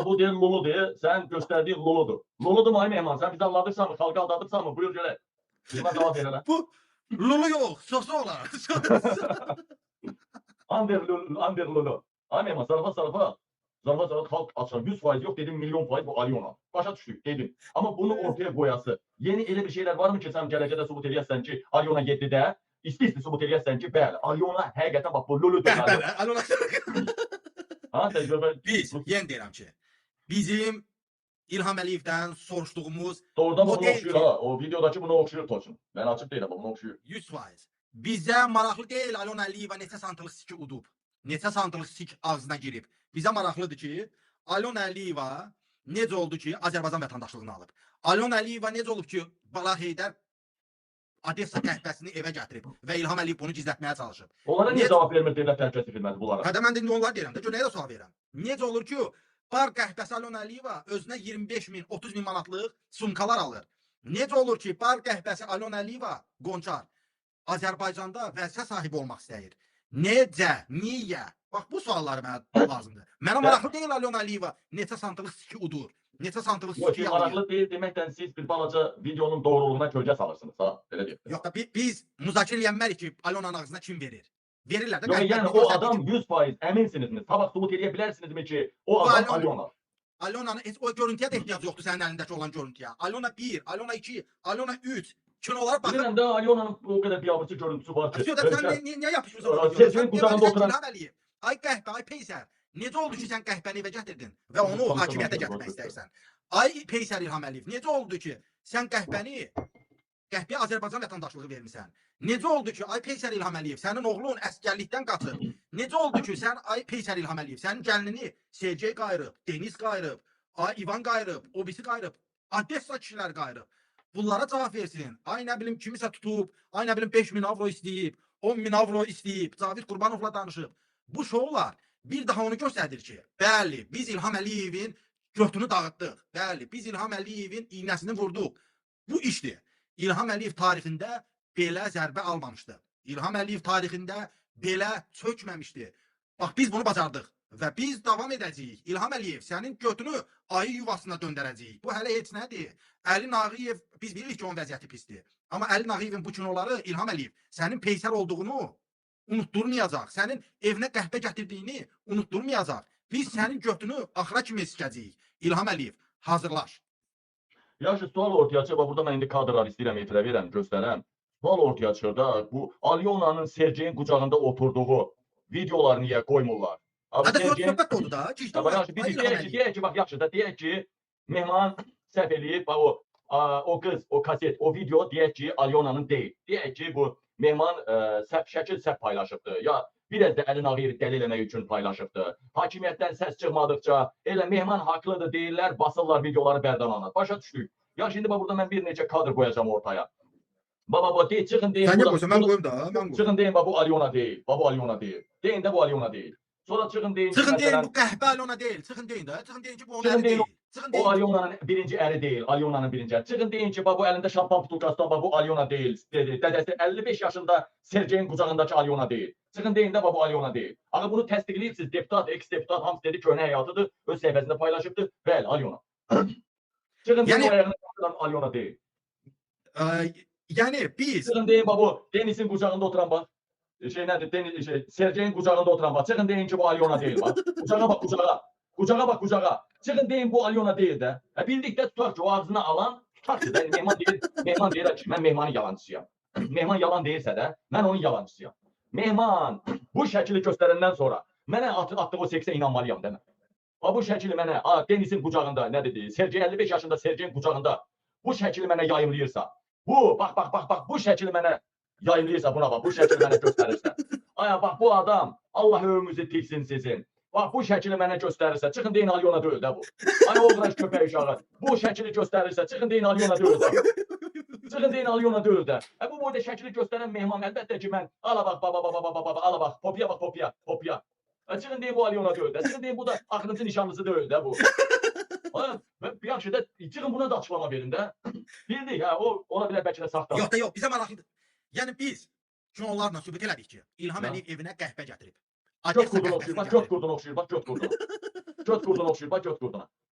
Bu deyil Lulu deyə, sən göstərdiyin Luludur. Luludur mu ay Mehman? Sən bizi aldadırsan mı? Xalqı aldadırsan mı? Buyur görək. Buna cavab verərəm. Bu Lulu yox, sosu olar. Under Lulu. Ay Mehman, sarıfa. Zarfa xalq açar. 100% yox dedim, milyon faiz bu Alyona. Başa düşdük dedim. Amma bunu ortaya qoyası. Yeni elə bir şeylər varmı ki, sən gələcəkdə sübut eləyəsən ki, Alyona 7-də isti sübut eləyəsən ki, bəli, Alyona həqiqətən bax bu Luludur. Alyona. Təcrübə. Biz yenə deyirəm ki, bizim İlham Əliyevdən soruşduğumuz doğrudan bunu oxşuyur ha. O videodakı bunu oxşuyur Toçun. Mən açıb deyirəm, bunu oxşuyur. 100%. Bizə maraqlı deyil Alyona Əliyeva neçə santlıq siki udub. Neçə santlıq sik ağzına girib. Bizə maraqlıdır ki, Alyona Əliyeva necə oldu ki, Azərbaycan vətəndaşlığını alıb. Alyona Əliyeva necə olub ki, Bala Heydər Odessa qəhvəsini evə gətirib və İlham Əliyev bunu gizlətməyə çalışıb. Onlara niyə cavab vermir dövlət təhlükəsizlik xidməti bunlara? Hədə mən indi onlar deyirəm də, nəyə də sual verirəm. Necə olur ki, bar qəhvəsi Alyona Əliyeva özünə 25 min, 30 min manatlıq sumkalar alır. Necə olur ki, bar qəhvəsi Alyona Əliyeva Qonçar Azərbaycanda vəzifə sahibi olmaq istəyir? Necə? Niyə? Bax, bu sualları mənə lazımdır. Mənə maraqlı deyil Alyona Əliyeva neçə santlıq siki udur, neçə santlıq siki alır. Maraqlı deyil deməkdən siz bir balaca videonun doğruluğuna kölgə salırsınız, ha? Belə deyək. Yox da biz müzakirə eləyənmərik ki, Alyonanın ağzına kim verir? Verirlər də. Yox, yəni o adam 100% əminsinizmi? Sabah sübut eləyə bilərsinizmi ki, o adam Alyona? Alyonanın o görüntüyə də ehtiyac yoxdur sənin əlindəki olan görüntüyə. Alyona 1, Alyona 2, Alyona 3 kinolara baxın. Bilirəm də Alyonanın o qədər biabırçı görüntüsü var ki. Sən niyə yapışmırsan? Seçkin qucağında oturan. Ay qəhbə, ay Peysər. Necə oldu ki, sən qəhbəni evə gətirdin və onu hakimiyyətə gətirmək istəyirsən? Ay Peysər İlham Əliyev, necə oldu ki, sən qəhbəyə Azərbaycan vətəndaşlığı vermisən? Necə oldu ki, ay Peysər İlham Əliyev, sənin oğlun əsgərlikdən qaçıb? Necə oldu ki, sən ay Peysər İlham Əliyev, sənin gəlinini Sergey qayırıb, Deniz qayırıb, ay İvan qayırıb, o birisi qayırıb, Odessa kişilər qayırıb? Bunlara cavab versin. Ay nə bilim kimisə tutub, ay nə bilim 5 min avro istəyib, 10 min avro istəyib, Cavid Qurbanovla danışıb. Bu şovlar bir daha onu göstərir ki, bəli, biz İlham Əliyevin götünü dağıtdıq. Bəli, biz İlham Əliyevin iynəsini vurduq. Bu işdir. İlham Əliyev tarixində belə zərbə almamışdı. İlham Əliyev tarixində belə çökməmişdi. Bax, biz bunu bacardıq və biz davam edəcəyik. İlham Əliyev, sənin götünü ayı yuvasına döndərəcəyik. Bu hələ heç nədir. Əli Nağıyev, biz bilirik ki, onun vəziyyəti pisdir. Amma Əli Nağıyevin bu kinoları İlham Əliyev, sənin Peysər olduğunu unutturmayacaq. Sənin evinə qəhvə gətirdiyini unutturmayacaq. Biz sənin götünü axıra kimi sikəcəyik. İlham Əliyev, hazırlaş. Yaxşı, sual ortaya çıxır. Burada mən indi kadrlar istəyirəm, etiraf edirəm, göstərəm. Sual ortaya çıxır da, bu Alyonanın Sergeyin qucağında oturduğu videoları niyə qoymurlar? Hədə söhbət oldu da. Deyək ki, bax, yaxşı da, deyək ki, Mehman səhv eləyib, o qız, o kaset, o video deyək ki, Alyonanın deyil. Deyək ki, bu Mehman şəkil səhv paylaşıbdır. Ya biraz da Əli Nağıyevi dəli eləmək üçün paylaşıbdır. Hakimiyyətdən səs çıxmadıqca elə Mehman haqlıdır deyirlər, basırlar videoları bərdanana. Başa düşdük. Ya şimdi burada mən bir neçə kadr qoyacağım ortaya. Baba deyil, çıxın deyin. Sən qoysan, mən qoyum da. Çıxın deyin, bu Alyona deyil. Bu Alyona deyil. Deyin də bu Alyona deyil. Sonra çıxın deyin. Çıxın deyin, bu qəhbə Alyona deyil. Çıxın deyin də. Çıxın deyin ki, bu onun əri deyil. O Alyonanın birinci əri deyil. Alyonanın birinci əri. Çıxın deyin ki, bu əlində şampan butulkasından bu Alyona deyil. Dədəsi 55 yaşında Sergeyin qucağındakı Alyona deyil. Çıxın deyin də bu Alyona deyil. Ağa bunu təsdiqləyirsiniz. Deputat, eks-deputat hamısı dedi köhnə həyatıdır. Öz səhifəsində paylaşıbdır. Bəli, Alyona. Çıxın deyin bu ayağında Alyona deyil. Yəni biz... Çıxın deyin bu Deniz'in qucağında oturan bax. Sergeyin qucağında oturan bax. Çıxın deyin ki, bu Alyona deyil. Qucağa bax, qucağa. Qucağa bax, qucağa. Çıxın deyin bu Alyona deyil də. Bildik də tutar ki, o ağzına alan tutar ki, Mehman deyir ki, mən Mehmanın yalancısıyam. Mehman yalan deyirsə də, mən onun yalancısıyam. Mehman bu şəkili göstərəndən sonra mənə atdığı o seksə inanmalıyam demə. Bu şəkili mənə Deniz'in qucağında, nə dedi, Sergey 55 yaşında Sergeyin qucağında bu şəkili mənə yayımlayırsa, bax, bu şəkili mənə yayımlayırsa buna bax, bu şəkili mənə göstərirsə. Aya bax, bu adam, Allah ömrünüzü tiksin sizin. Bax, bu şəkili mənə göstərirsə, çıxın deyin Alyona deyil də bu. Ay oğraş köpək uşağı, bu şəkili göstərirsə, çıxın deyin Alyona deyil də. Çıxın deyin Alyona deyil də. Bu boyda şəkili göstərən Mehman, əlbəttə ki, mən, ala bax, ala bax, popya bax, popya. Çıxın deyin bu Alyona deyil də. Çıxın deyin bu da axırıncı nişanlısı deyil də bu. Yaxşı da, çıxın buna da açıqlama verin də. Bildik, o ola bilər bəlkə də saxtadır. Yox da yox, bizə maraqlıdır. Yəni biz kinolarla sübut elədik ki, İlham Əliyev evinə qəhvə gətirib. Göt qurdun oxşuyur, bax göt qurdun oxşuyur, bax göt qurdun. göt qurduna oxşayır, bax göt qurduna.